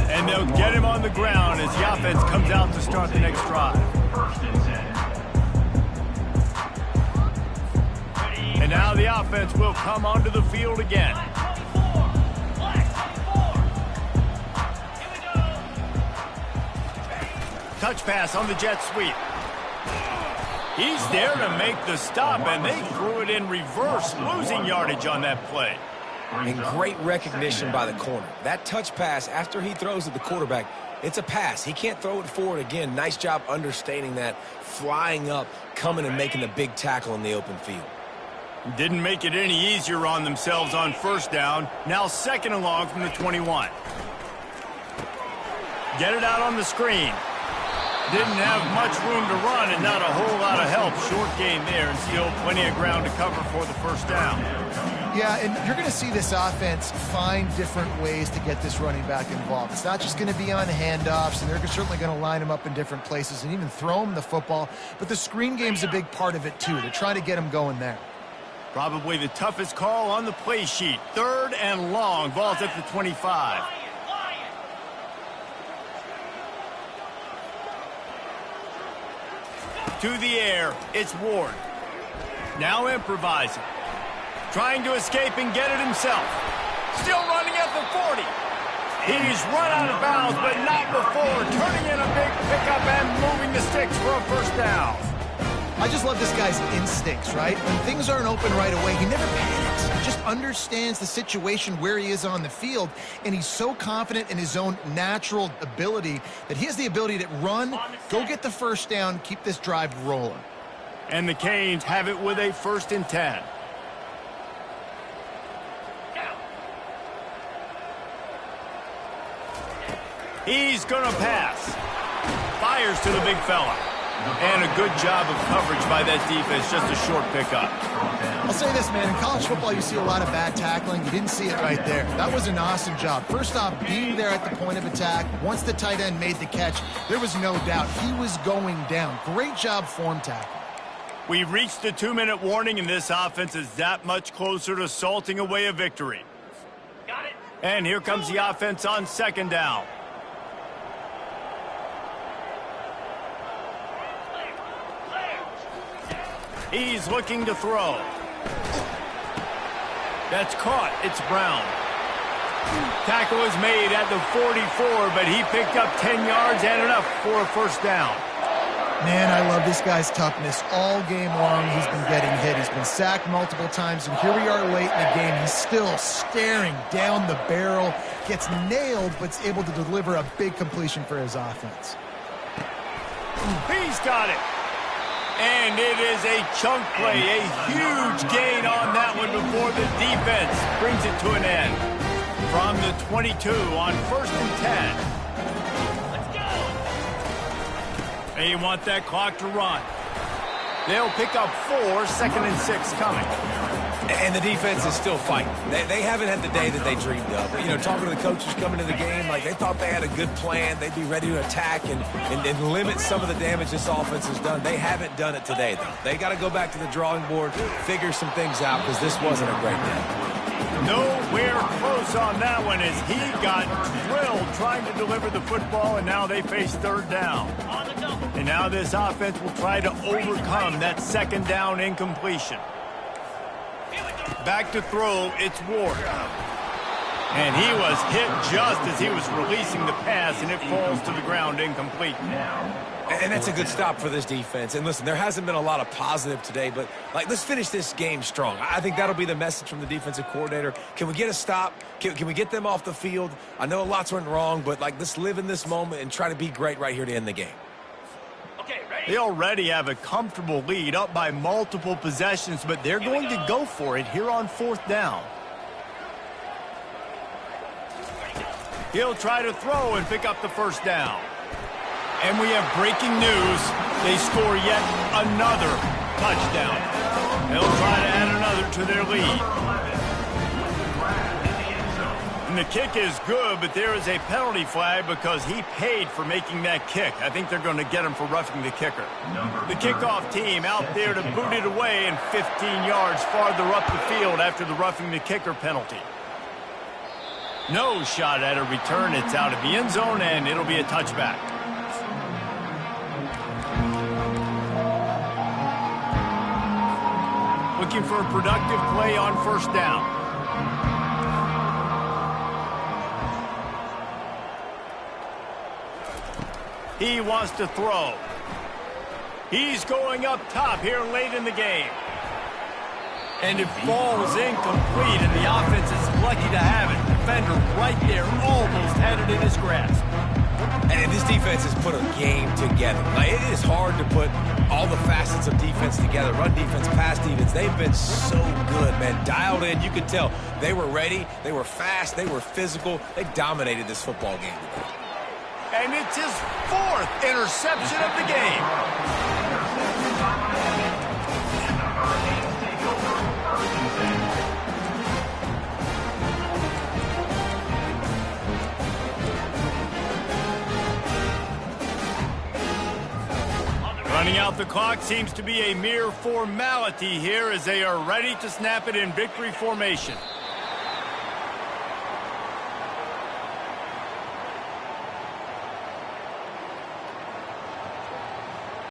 A: And they'll get him on the ground as the offense comes out to start the next drive. And now the offense will come onto the field again. Touch pass on the jet sweep. He's there to make the stop, and they threw it in reverse, losing yardage on that play.
C: And great recognition by the corner. That touch pass, after he throws at the quarterback, it's a pass. He can't throw it forward again. Nice job understanding that, flying up, coming and making the big tackle in the open field.
A: Didn't make it any easier on themselves on first down. Now 2nd and long from the 21. Get it out on the screen. Didn't have much room to run and not a whole lot of help. Short gain there and still plenty of ground to cover for the first down.
B: Yeah, and you're going to see this offense find different ways to get this running back involved. It's not just going to be on handoffs, and they're certainly going to line him up in different places and even throw him the football. But the screen game's a big part of it, too. They're trying to get him going there.
A: Probably the toughest call on the play sheet. 3rd and long. Ball's at the 25. To the air, it's Ward. Now improvising. Trying to escape and get it himself. Still running at the 40. He's run out of bounds, but not before. Turning in a big pickup and moving the sticks for a first down.
B: I just love this guy's instincts, right? When things aren't open right away, he never panics. He just understands the situation where he is on the field, and he's so confident in his own natural ability that he has the ability to run, go get the first down, keep this drive rolling.
A: And the Canes have it with a 1st and 10. He's going to pass. Fires to the big fella. And a good job of coverage by that defense, just a short pickup.
B: I'll say this, man. In college football, you see a lot of bad tackling. You didn't see it right there. That was an awesome job. First off, being there at the point of attack. Once the tight end made the catch, there was no doubt he was going down. Great job form tackle.
A: We've reached the 2-minute warning, and this offense is that much closer to salting away a victory.
F: Got it.
A: And here comes the offense on 2nd down. He's looking to throw. That's caught. It's Brown. Tackle is made at the 44, but he picked up 10 yards and enough for a first down.
B: Man, I love this guy's toughness. All game long, he's been getting hit. He's been sacked multiple times, and here we are late in the game. He's still staring down the barrel, gets nailed, but is able to deliver a big completion for his offense.
A: He's got it. And it is a chunk play, a huge gain on that one before the defense brings it to an end. From the 22 on 1st and 10.
F: Let's go.
A: They want that clock to run. They'll pick up 4, 2nd and 6 coming.
C: And the defense is still fighting. They haven't had the day that they dreamed of. You know, talking to the coaches coming to the game, like they thought they had a good plan. They'd be ready to attack and limit some of the damage this offense has done. They haven't done it today, though. They got to go back to the drawing board, figure some things out, because this wasn't a great day.
A: Nowhere close on that one as he got drilled trying to deliver the football, and now they face 3rd down.
F: On the double.
A: And now this offense will try to overcome that 2nd down incompletion. Back to throw, it's Ward. And he was hit just as he was releasing the pass, and it falls to the ground incomplete.
C: And that's a good stop for this defense. And listen, there hasn't been a lot of positive today, but let's finish this game strong. I think that'll be the message from the defensive coordinator. Can we get a stop? Can we get them off the field? I know lots went wrong, but let's live in this moment and try to be great right here to end the game.
F: Okay, ready?
A: They already have a comfortable lead, up by multiple possessions, but they're going to go for it here on 4th down. He'll try to throw and pick up the 1st down. And we have breaking news. They score yet another touchdown. They'll try to add another to their lead. And the kick is good, but there is a penalty flag because he paid for making that kick. I think they're going to get him for roughing the kicker. The kickoff team out there to boot it away and 15 yards farther up the field after the roughing the kicker penalty. No shot at a return. It's out of the end zone, and it'll be a touchback. Looking for a productive play on 1st down. He wants to throw. He's going up top here late in the game. And it falls incomplete, and the offense is lucky to have it. Defender right there, almost had it in his grasp.
C: And this defense has put a game together. It is hard to put all the facets of defense together. Run defense, pass defense. They've been so good, man. Dialed in. You could tell they were ready. They were fast. They were physical. They dominated this football game today.
A: And it's his 4th interception of the game. Running out the clock seems to be a mere formality here as they are ready to snap it in victory formation.